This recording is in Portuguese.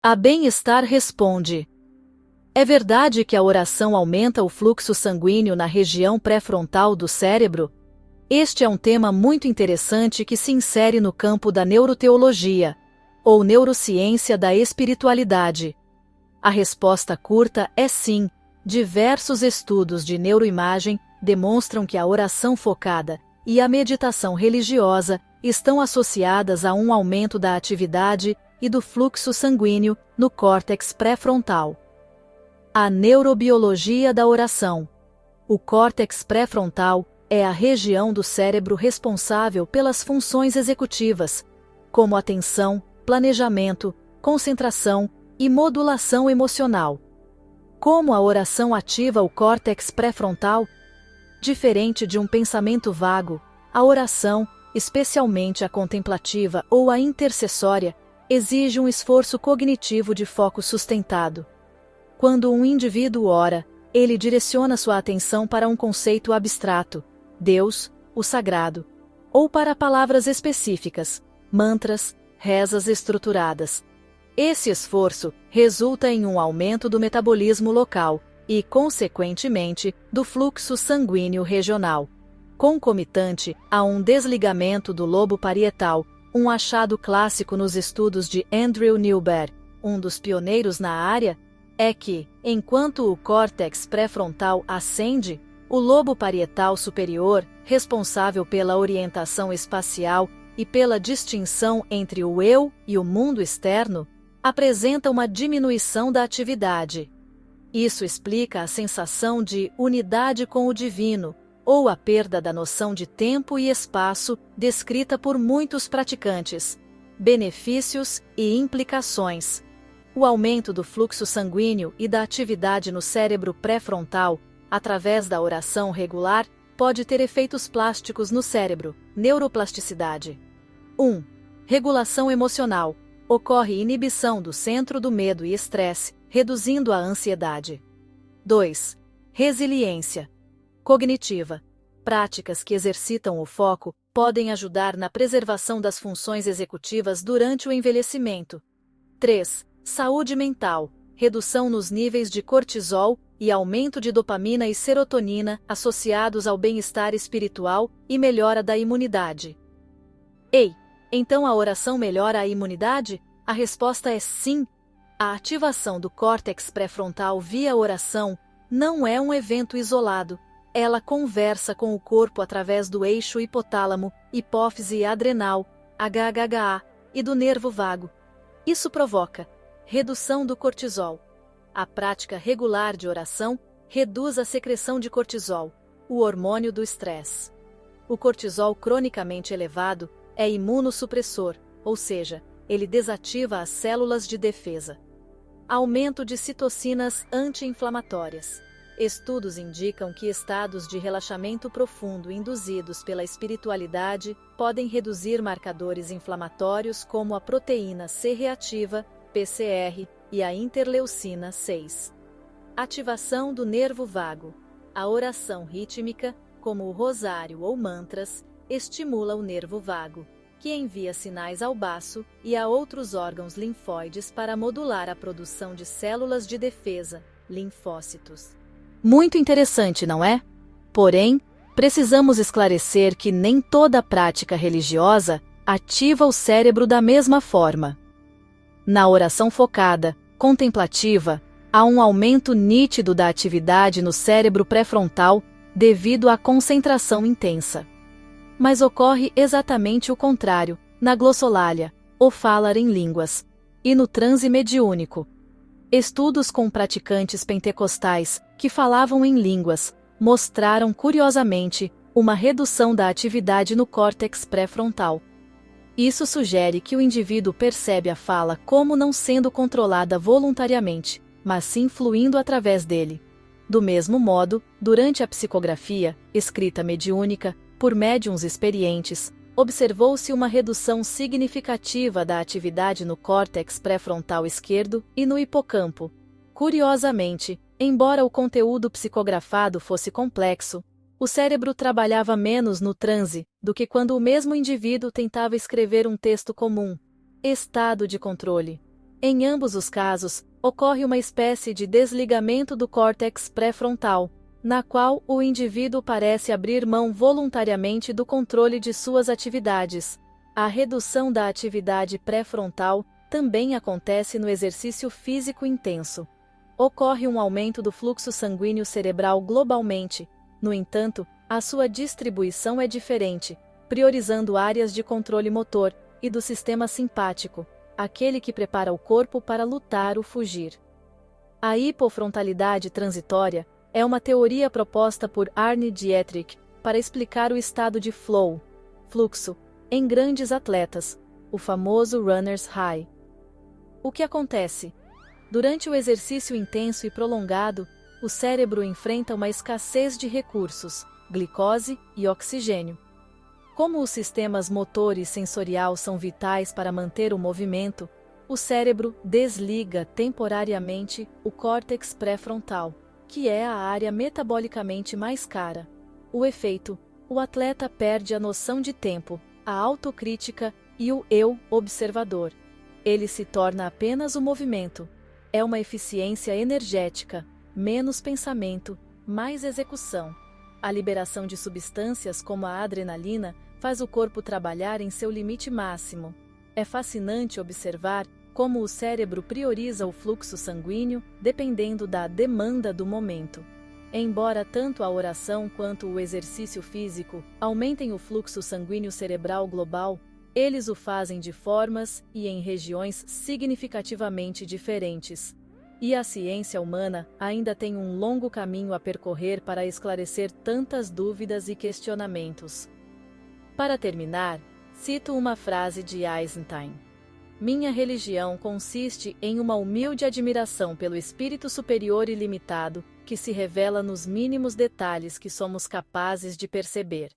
A Bem-Estar responde: é verdade que a oração aumenta o fluxo sanguíneo na região pré-frontal do cérebro? Este é um tema muito interessante que se insere no campo da neuroteologia, ou neurociência da espiritualidade. A resposta curta é sim. Diversos estudos de neuroimagem demonstram que a oração focada e a meditação religiosa estão associadas a um aumento da atividade e do fluxo sanguíneo no córtex pré-frontal. A neurobiologia da oração. O córtex pré-frontal é a região do cérebro responsável pelas funções executivas, como atenção, planejamento, concentração e modulação emocional. Como a oração ativa o córtex pré-frontal? Diferente de um pensamento vago, a oração, especialmente a contemplativa ou a intercessória, exige um esforço cognitivo de foco sustentado. Quando um indivíduo ora, ele direciona sua atenção para um conceito abstrato, Deus, o sagrado, ou para palavras específicas, mantras, rezas estruturadas. Esse esforço resulta em um aumento do metabolismo local e, consequentemente, do fluxo sanguíneo regional. Concomitante a um desligamento do lobo parietal, um achado clássico nos estudos de Andrew Newberg, um dos pioneiros na área, é que, enquanto o córtex pré-frontal ascende, o lobo parietal superior, responsável pela orientação espacial e pela distinção entre o eu e o mundo externo, apresenta uma diminuição da atividade. Isso explica a sensação de unidade com o divino, ou a perda da noção de tempo e espaço descrita por muitos praticantes. Benefícios e implicações. O aumento do fluxo sanguíneo e da atividade no cérebro pré-frontal, através da oração regular, pode ter efeitos plásticos no cérebro. Neuroplasticidade. 1. Regulação emocional. Ocorre inibição do centro do medo e estresse, reduzindo a ansiedade. 2. Resiliência cognitiva. Práticas que exercitam o foco podem ajudar na preservação das funções executivas durante o envelhecimento. 3. Saúde mental. Redução nos níveis de cortisol e aumento de dopamina e serotonina associados ao bem-estar espiritual e melhora da imunidade. Ei, então a oração melhora a imunidade? A resposta é sim. A ativação do córtex pré-frontal via oração não é um evento isolado. Ela conversa com o corpo através do eixo hipotálamo, hipófise adrenal, HHA, e do nervo vago. Isso provoca redução do cortisol. A prática regular de oração reduz a secreção de cortisol, o hormônio do estresse. O cortisol cronicamente elevado é imunossupressor, ou seja, ele desativa as células de defesa. Aumento de citocinas anti-inflamatórias. Estudos indicam que estados de relaxamento profundo induzidos pela espiritualidade podem reduzir marcadores inflamatórios como a proteína C reativa, PCR, e a interleucina 6. Ativação do nervo vago. A oração rítmica, como o rosário ou mantras, estimula o nervo vago, que envia sinais ao baço e a outros órgãos linfóides para modular a produção de células de defesa, linfócitos. Muito interessante, não é? Porém, precisamos esclarecer que nem toda prática religiosa ativa o cérebro da mesma forma. Na oração focada, contemplativa, há um aumento nítido da atividade no cérebro pré-frontal devido à concentração intensa. Mas ocorre exatamente o contrário, na glossolalia, ou falar em línguas, e no transe mediúnico. Estudos com praticantes pentecostais que falavam em línguas mostraram curiosamente uma redução da atividade no córtex pré-frontal. Isso sugere que o indivíduo percebe a fala como não sendo controlada voluntariamente, mas sim fluindo através dele. Do mesmo modo, durante a psicografia, escrita mediúnica, por médiuns experientes, observou-se uma redução significativa da atividade no córtex pré-frontal esquerdo e no hipocampo. Curiosamente, embora o conteúdo psicografado fosse complexo, o cérebro trabalhava menos no transe do que quando o mesmo indivíduo tentava escrever um texto comum. Estado de controle. Em ambos os casos, ocorre uma espécie de desligamento do córtex pré-frontal, na qual o indivíduo parece abrir mão voluntariamente do controle de suas atividades. A redução da atividade pré-frontal também acontece no exercício físico intenso. Ocorre um aumento do fluxo sanguíneo cerebral globalmente, no entanto, a sua distribuição é diferente, priorizando áreas de controle motor e do sistema simpático, aquele que prepara o corpo para lutar ou fugir. A hipofrontalidade transitória é uma teoria proposta por Arne Dietrich para explicar o estado de flow, fluxo, em grandes atletas, o famoso runner's high. O que acontece? Durante o exercício intenso e prolongado, o cérebro enfrenta uma escassez de recursos, glicose e oxigênio. Como os sistemas motor e sensorial são vitais para manter o movimento, o cérebro desliga temporariamente o córtex pré-frontal, que é a área metabolicamente mais cara. O efeito: o atleta perde a noção de tempo, a autocrítica e o eu observador. Ele se torna apenas o movimento. É uma eficiência energética, menos pensamento, mais execução. A liberação de substâncias como a adrenalina faz o corpo trabalhar em seu limite máximo. É fascinante observar como o cérebro prioriza o fluxo sanguíneo dependendo da demanda do momento. Embora tanto a oração quanto o exercício físico aumentem o fluxo sanguíneo cerebral global, eles o fazem de formas e em regiões significativamente diferentes. E a ciência humana ainda tem um longo caminho a percorrer para esclarecer tantas dúvidas e questionamentos. Para terminar, cito uma frase de Einstein: "Minha religião consiste em uma humilde admiração pelo espírito superior ilimitado que se revela nos mínimos detalhes que somos capazes de perceber."